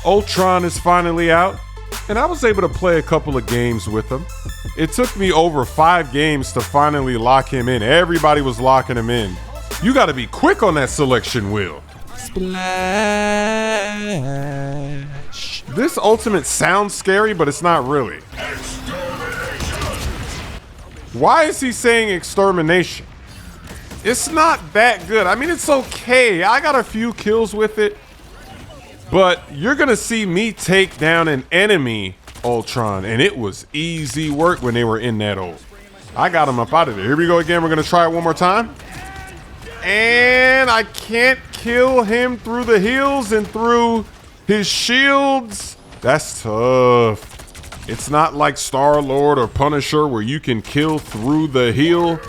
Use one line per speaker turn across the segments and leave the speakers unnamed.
Ultron is finally out, and I was able to play a couple of games with him. It took me over 5 games to finally lock him in. Everybody was locking him in. You gotta be quick on that selection wheel. Splash. This ultimate sounds scary, but it's not really. Why is he saying extermination? It's not that good. I mean, it's okay. I got a few kills with it, but you're gonna see me take down an enemy Ultron, and it was easy work when they were in that ult. I got him up out of there. Here we go again. We're gonna try it one more time. And I can't kill him through the heals and through his shields. That's tough. It's not like Star-Lord or Punisher where you can kill through the heal.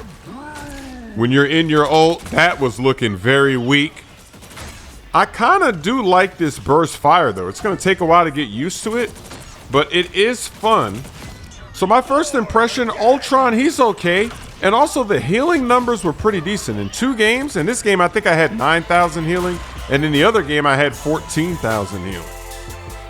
When you're in your ult, that was looking very weak. I kind of do like this burst fire though. It's going to take a while to get used to it, but it is fun. So my first impression, Ultron, he's okay. And also the healing numbers were pretty decent. In 2 games, in this game I think I had 9,000 healing, and in the other game I had 14,000 healing.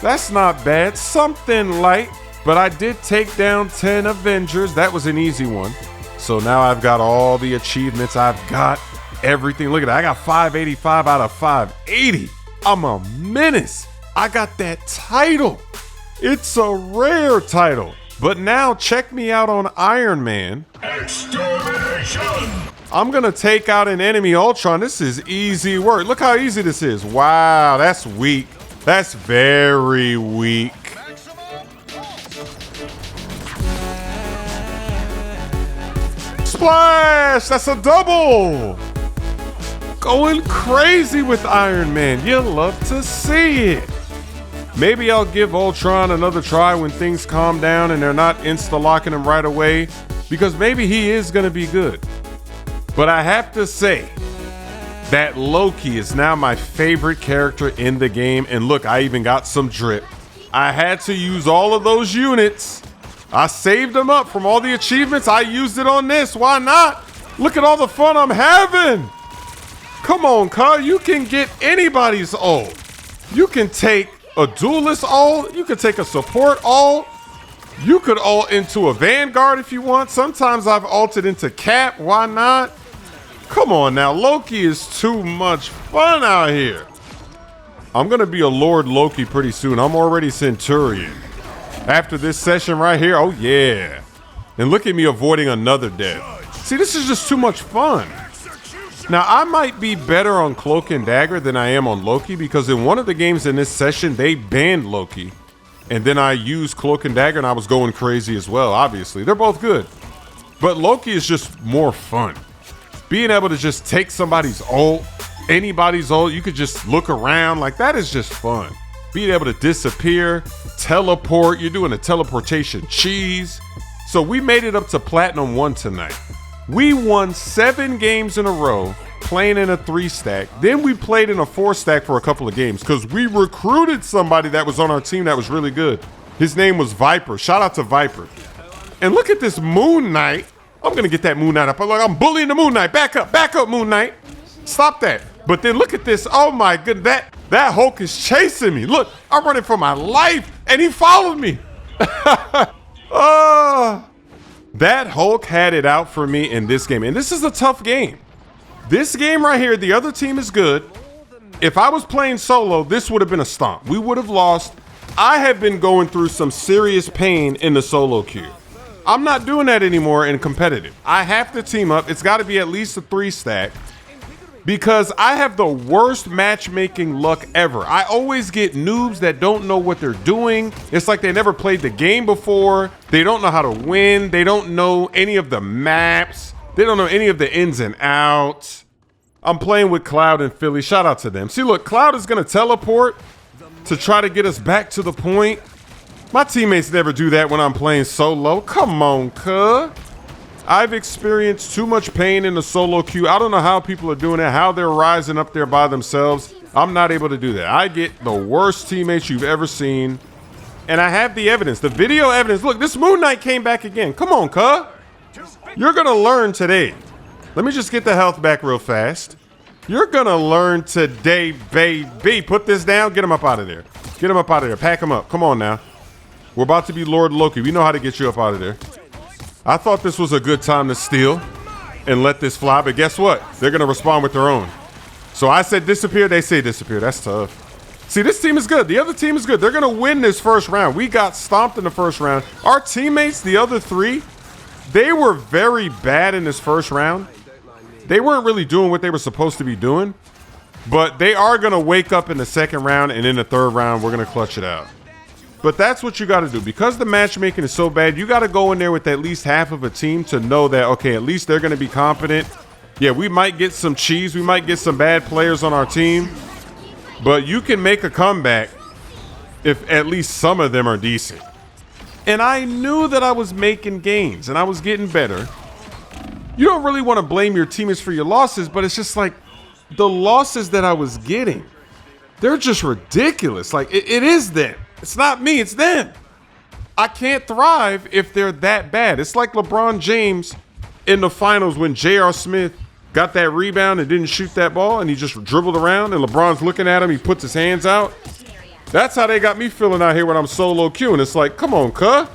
That's not bad, something light, but I did take down 10 Avengers. That was an easy one. So now I've got all the achievements, I've got everything. Look at that, I got 585 out of 580. I'm a menace. I got that title. It's a rare title. But now check me out on Iron Man. Extermination! I'm gonna take out an enemy Ultron. This is easy work. Look how easy this is. Wow, that's weak. That's very weak. Splash! That's a double! Going crazy with Iron Man. You love to see it. Maybe I'll give Ultron another try when things calm down and they're not insta-locking him right away, because maybe he is going to be good. But I have to say that Loki is now my favorite character in the game. And look, I even got some drip. I had to use all of those units. I saved them up from all the achievements. I used it on this. Why not? Look at all the fun I'm having. Come on, cuz. You can get anybody's ult. You can take a duelist ult. You could take a support ult. You could ult into a Vanguard if you want. Sometimes I've ulted into Cap. Why not? Come on now. Loki is too much fun out here. I'm going to be a Lord Loki pretty soon. I'm already Centurion. After this session right here, oh yeah. And look at me avoiding another death. See, this is just too much fun. Now, I might be better on Cloak and Dagger than I am on Loki, because in one of the games in this session, they banned Loki. And then I used Cloak and Dagger and I was going crazy as well, obviously. They're both good. But Loki is just more fun. Being able to just take somebody's ult, anybody's ult, you could just look around, like that is just fun. Being able to disappear, teleport, you're doing a teleportation cheese. So we made it up to Platinum 1 tonight. We won 7 games in a row playing in a 3-stack. Then we played in a 4-stack for a couple of games because we recruited somebody that was on our team that was really good. His name was Viper. Shout out to Viper. And look at this Moon Knight. I'm going to get that Moon Knight up. I'm bullying the Moon Knight. Back up, Moon Knight. Stop that. But then look at this. Oh my goodness. That Hulk is chasing me. Look, I'm running for my life and he followed me. That Hulk had it out for me in this game. And this is a tough game. This game right here, the other team is good. If I was playing solo, this would have been a stomp. We would have lost. I have been going through some serious pain in the solo queue. I'm not doing that anymore in competitive. I have to team up. It's got to be at least a 3-stack. Because I have the worst matchmaking luck ever. I always get noobs that don't know what they're doing. It's like they never played the game before. They don't know how to win. They don't know any of the maps. They don't know any of the ins and outs. I'm playing with Cloud and Philly. Shout out to them. See, look, Cloud is going to teleport to try to get us back to the point. My teammates never do that when I'm playing solo. Come on, cuh. I've experienced too much pain in the solo queue. I don't know how people are doing it, how they're rising up there by themselves. I'm not able to do that. I get the worst teammates you've ever seen. And I have the evidence, the video evidence. Look, this Moon Knight came back again. Come on, cuh. You're going to learn today. Let me just get the health back real fast. You're going to learn today, baby. Put this down. Get him up out of there. Get him up out of there. Pack him up. Come on now. We're about to be Lord Loki. We know how to get you up out of there. I thought this was a good time to steal and let this fly, but guess what? They're going to respond with their own. So I said disappear. They say disappear. That's tough. See, this team is good. The other team is good. They're going to win this first round. We got stomped in the first round. Our teammates, the other three, they were very bad in this first round. They weren't really doing what they were supposed to be doing, but they are going to wake up in the second round, and in the third round, we're going to clutch it out. But that's what you got to do. Because the matchmaking is so bad, you got to go in there with at least half of a team to know that, okay, at least they're going to be competent. Yeah, we might get some cheese. We might get some bad players on our team. But you can make a comeback if at least some of them are decent. And I knew that I was making gains and I was getting better. You don't really want to blame your teammates for your losses, but it's just like the losses that I was getting, they're just ridiculous. Like it is them. It's not me, it's them. I can't thrive if they're that bad. It's like LeBron James in the finals when J.R. Smith got that rebound and didn't shoot that ball, and he just dribbled around, and LeBron's looking at him. He puts his hands out. That's how they got me feeling out here when I'm solo queuing. It's like, come on, cuh.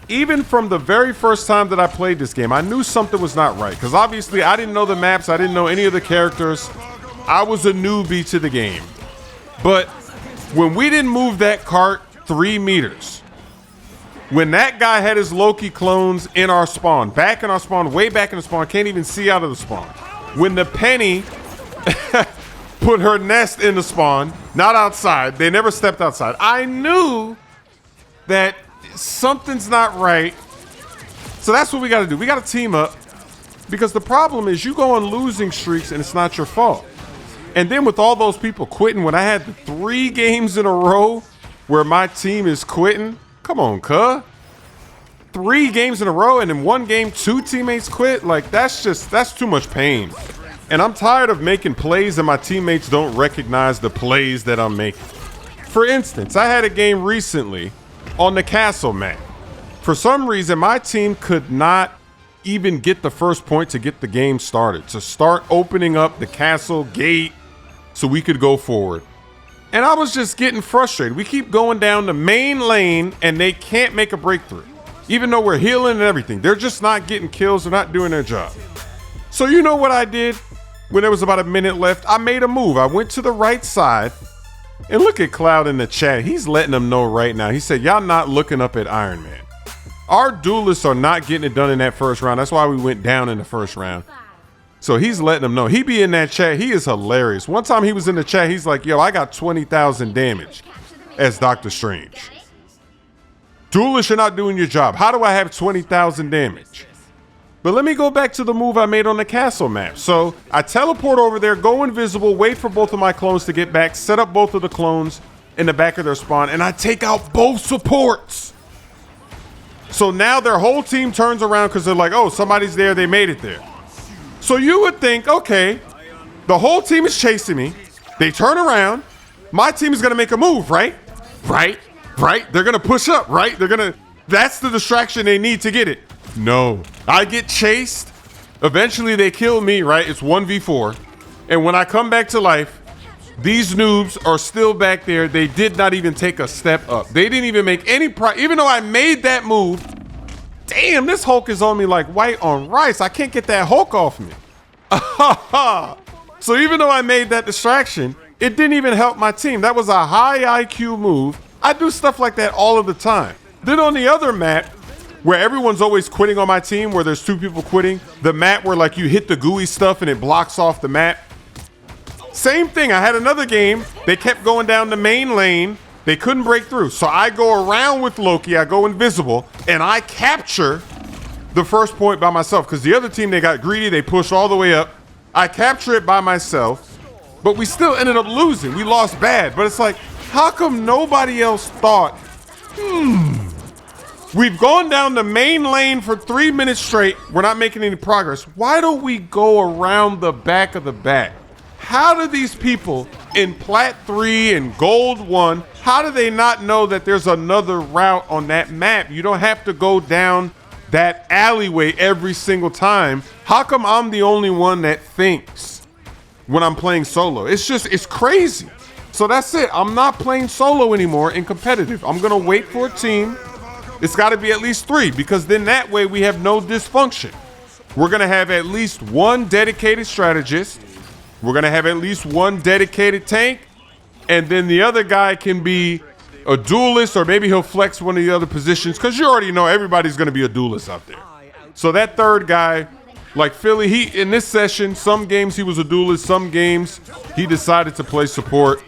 Even from the very first time that I played this game, I knew something was not right. Because obviously, I didn't know the maps. I didn't know any of the characters. I was a newbie to the game. But when we didn't move that cart 3 meters, when that guy had his Loki clones in our spawn, back in our spawn, way back in the spawn, can't even see out of the spawn. When the Penny put her nest in the spawn, not outside, they never stepped outside, I knew that something's not right. So that's what we got to do. We got to team up, because the problem is you go on losing streaks and it's not your fault. And then with all those people quitting, when I had the 3 games in a row where my team is quitting, come on, cuh. 3 games in a row, and in 1 game, 2 teammates quit. Like, that's too much pain. And I'm tired of making plays and my teammates don't recognize the plays that I'm making. For instance, I had a game recently on the castle map. For some reason, my team could not even get the first point to get the game started, to start opening up the castle gate so we could go forward. And I was just getting frustrated. We keep going down the main lane and they can't make a breakthrough. Even though we're healing and everything, they're just not getting kills. They're not doing their job. So you know what I did when there was about a minute left? I made a move. I went to the right side, and look at Cloud in the chat. He's letting them know right now. He said, y'all not looking up at Iron Man. Our duelists are not getting it done in that first round. That's why we went down in the first round. So he's letting them know. He be in that chat. He is hilarious. One time he was in the chat. He's like, yo, I got 20,000 damage as Doctor Strange. Duelists, you're not doing your job. How do I have 20,000 damage? But let me go back to the move I made on the castle map. So I teleport over there, go invisible, wait for both of my clones to get back, set up both of the clones in the back of their spawn, and I take out both supports. So now their whole team turns around because they're like, oh, somebody's there. They made it there. So you would think, okay, the whole team is chasing me. They turn around. My team is going to make a move, right? Right. They're going to push up, right? That's the distraction they need to get it. No, I get chased. Eventually they kill me, right? It's 1v4. And when I come back to life, these noobs are still back there. They did not even take a step up. They didn't even make any even though I made that move. Damn, this Hulk is on me like white on rice. I can't get that Hulk off me. So even though I made that distraction, it didn't even help my team. That was a high IQ move. I do stuff like that all of the time. Then on the other map, where everyone's always quitting on my team, where there's 2 people quitting, the map where like you hit the gooey stuff and it blocks off the map. Same thing. I had another game. They kept going down the main lane. They couldn't break through. So I go around with Loki. I go invisible and I capture the first point by myself, because the other team, they got greedy. They pushed all the way up. I capture it by myself, but we still ended up losing. We lost bad, but it's like, how come nobody else thought, we've gone down the main lane for 3 minutes straight. We're not making any progress. Why don't we go around the back of the back? How do these people in Plat 3 and Gold 1, how do they not know that there's another route on that map? You don't have to go down that alleyway every single time. How come I'm the only one that thinks when I'm playing solo? It's crazy. So that's it. I'm not playing solo anymore in competitive. I'm going to wait for a team. It's got to be at least 3 because then that way we have no dysfunction. We're going to have at least 1 dedicated strategist. We're going to have at least 1 dedicated tank. And then the other guy can be a duelist, or maybe he'll flex one of the other positions because you already know everybody's going to be a duelist out there. So that third guy, like Philly, he in this session, some games he was a duelist, some games he decided to play support.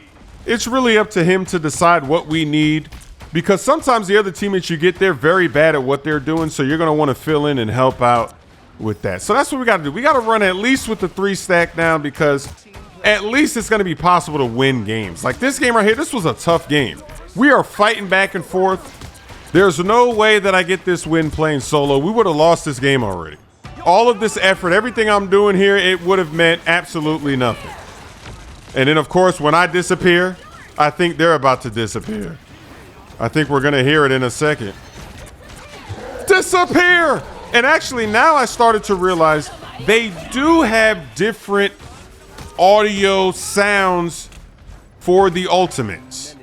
It's really up to him to decide what we need because sometimes the other teammates you get, they're very bad at what they're doing. So you're going to want to fill in and help out with that. So that's what we got to do. We got to run at least with the 3 stack down because at least it's going to be possible to win games. Like this game right here, this was a tough game. We are fighting back and forth. There's no way that I get this win playing solo. We would have lost this game already. All of this effort, everything I'm doing here, it would have meant absolutely nothing. And then, of course, when I disappear, I think they're about to disappear. I think we're going to hear it in a second. Disappear! And actually, now I started to realize they do have different audio sounds for the ultimates.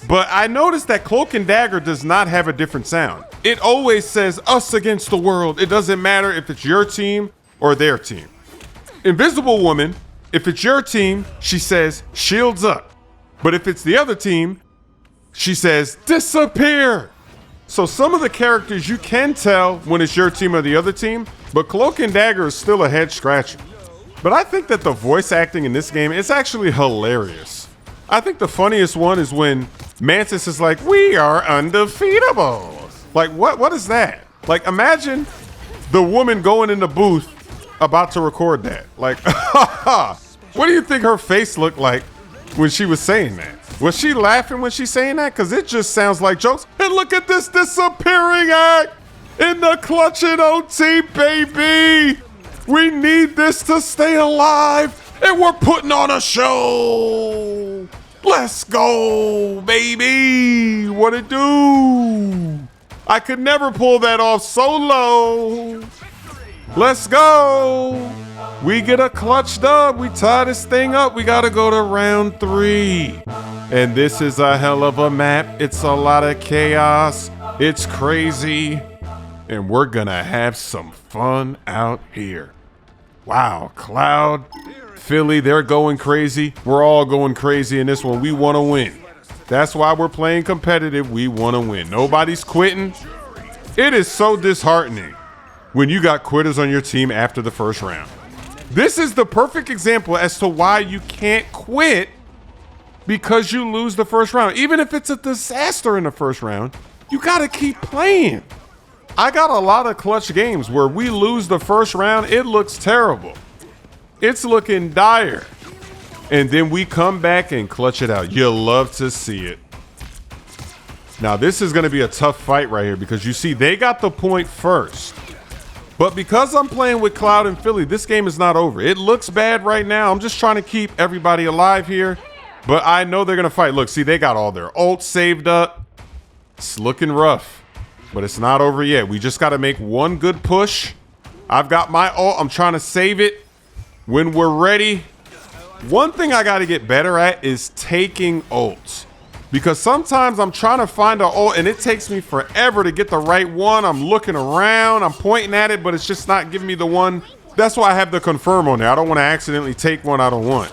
But I noticed that Cloak and Dagger does not have a different sound. It always says us against the world. It doesn't matter if it's your team or their team. Invisible Woman, if it's your team, she says shields up. But if it's the other team, she says disappear. So some of the characters you can tell when it's your team or the other team, but Cloak and Dagger is still a head scratcher. But I think that the voice acting in this game is actually hilarious. I think the funniest one is when Mantis is like, we are undefeatable. Like, what is that? Like, imagine the woman going in the booth about to record that. Like, what do you think her face looked like when she was saying that? Was she laughing when she's saying that? Because it just sounds like jokes. And look at this disappearing act in the clutch and OT, baby. We need this to stay alive. And we're putting on a show. Let's go, baby. What it do? I could never pull that off solo. Let's go. We get a clutch dub. We tie this thing up. We got to go to round 3. And this is a hell of a map. It's a lot of chaos. It's crazy. And we're going to have some fun out here. Wow, Cloud, Philly, they're going crazy. We're all going crazy in this one. We want to win. That's why we're playing competitive. We want to win. Nobody's quitting. It is so disheartening when you got quitters on your team after the first round. This is the perfect example as to why you can't quit because you lose the first round. Even if it's a disaster in the first round, you got to keep playing. I got a lot of clutch games where we lose the first round. It looks terrible. It's looking dire. And then we come back and clutch it out. You'll love to see it. Now, this is going to be a tough fight right here because you see they got the point first. But because I'm playing with Cloud and Philly, this game is not over. It looks bad right now. I'm just trying to keep everybody alive here. But I know they're going to fight. Look, see, they got all their ults saved up. It's looking rough. But it's not over yet. We just got to make one good push. I've got my ult. I'm trying to save it when we're ready. One thing I got to get better at is taking ults. Because sometimes I'm trying to find an ult and it takes me forever to get the right one. I'm looking around. I'm pointing at it, but it's just not giving me the one. That's why I have the confirm on there. I don't want to accidentally take one I don't want.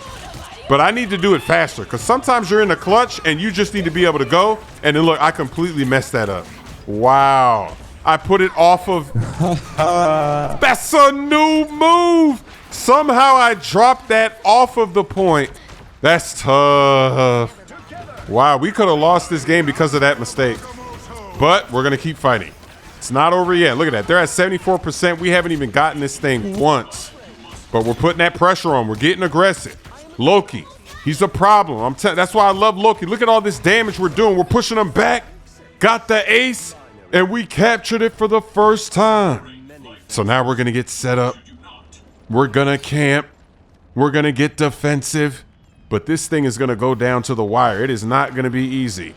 But I need to do it faster because sometimes you're in the clutch and you just need to be able to go. And then look, I completely messed that up. Wow. I put it off of... That's a noob move. Somehow I dropped that off of the point. That's tough. Wow, we could have lost this game because of that mistake. But we're going to keep fighting. It's not over yet. Look at that. They're at 74%. We haven't even gotten this thing once. But we're putting that pressure on. We're getting aggressive. Loki, he's a problem. That's why I love Loki. Look at all this damage we're doing. We're pushing him back. Got the ace, and we captured it for the first time. So now we're going to get set up. We're going to camp. We're going to get defensive. But this thing is going to go down to the wire. It is not going to be easy.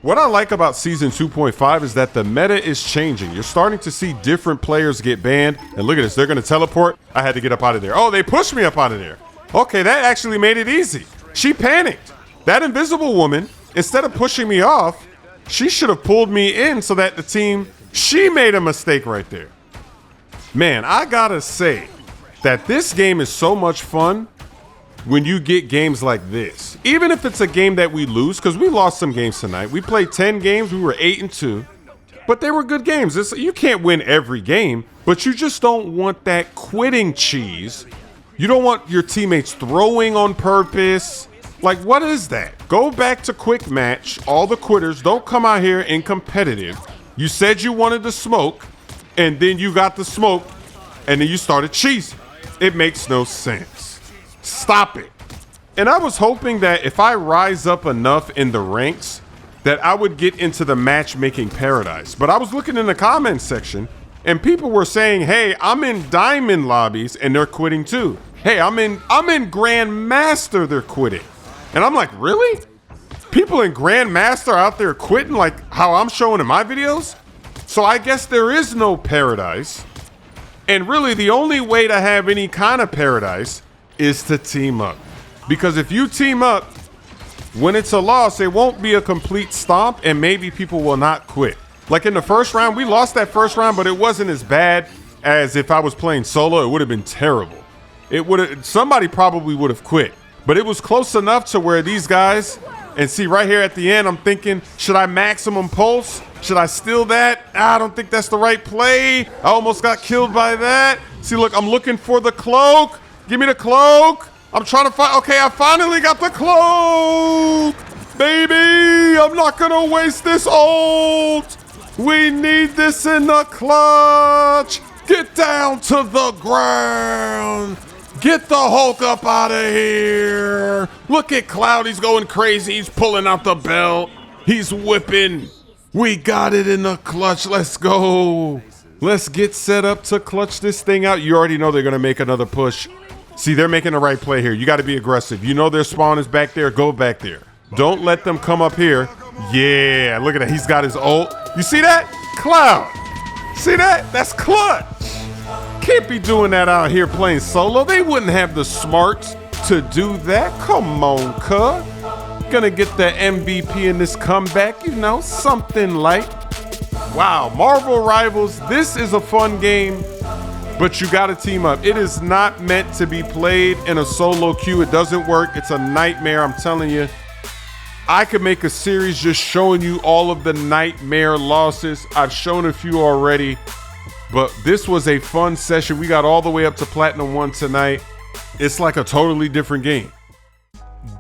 What I like about Season 2.5 is that the meta is changing. You're starting to see different players get banned. And look at this. They're going to teleport. I had to get up out of there. Oh, they pushed me up out of there. Okay, that actually made it easy. She panicked. That invisible woman, instead of pushing me off, she should have pulled me in so that the team, she made a mistake right there. Man, I gotta say that this game is so much fun when you get games like this. Even if it's a game that we lose, because we lost some games tonight. We played 10 games, we were 8-2, but they were good games. You can't win every game, but you just don't want that quitting cheese. You don't want your teammates throwing on purpose. Like, what is that? Go back to quick match. All the quitters, don't come out here in competitive. You said you wanted to smoke, and then you got the smoke, and then you started cheesing. It makes no sense. Stop it. And I was hoping that if I rise up enough in the ranks, that I would get into the matchmaking paradise. But I was looking in the comments section, and people were saying, hey, I'm in diamond lobbies, and they're quitting too. Hey, I'm in Grandmaster, they're quitting. And I'm like, really? People in Grandmaster out there quitting like how I'm showing in my videos? So I guess there is no paradise. And really the only way to have any kind of paradise is to team up. Because if you team up, when it's a loss, it won't be a complete stomp and maybe people will not quit. Like in the first round, we lost that first round, but it wasn't as bad as if I was playing solo. It would have been terrible. Somebody probably would have quit. But it was close enough to where these guys, and see right here at the end, I'm thinking, should I maximum pulse? Should I steal that? I don't think that's the right play. I almost got killed by that. See, look, I'm looking for the cloak. Give me the cloak. I'm trying to find, okay, I finally got the cloak. Baby, I'm not gonna waste this ult. We need this in the clutch. Get down to the ground. Get the Hulk up out of here. Look at Cloud, he's going crazy. He's pulling out the belt. He's whipping. We got it in the clutch. Let's go. Let's get set up to clutch this thing out. You already know they're going to make another push. See, they're making the right play here. You got to be aggressive. You know their spawn is back there. Go back there. Don't let them come up here. Yeah, look at that. He's got his ult. You see that? Cloud. See that? That's clutch. Can't be doing that out here playing solo. They wouldn't have the smarts to do that. Come on, cuz. Gonna get the MVP in this comeback, you know, something like. Wow, Marvel Rivals, this is a fun game, but you gotta team up. It is not meant to be played in a solo queue. It doesn't work. It's a nightmare, I'm telling you. I could make a series just showing you all of the nightmare losses. I've shown a few already. But this was a fun session. We got all the way up to Platinum 1 tonight. It's like a totally different game.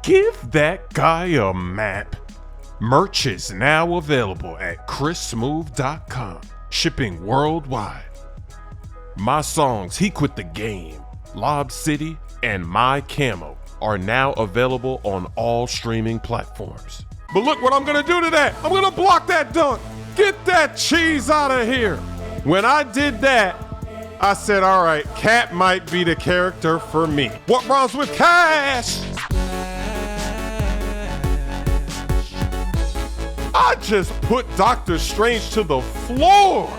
Give that guy a map. Merch is now available at chrismove.com. Shipping worldwide. My songs, He Quit the Game, Lob City, and My Camo are now available on all streaming platforms. But look what I'm gonna do to that. I'm gonna block that dunk. Get that cheese out of here. When I did that, I said, all right, Cat might be the character for me. What rhymes with cash? I just put Doctor Strange to the floor.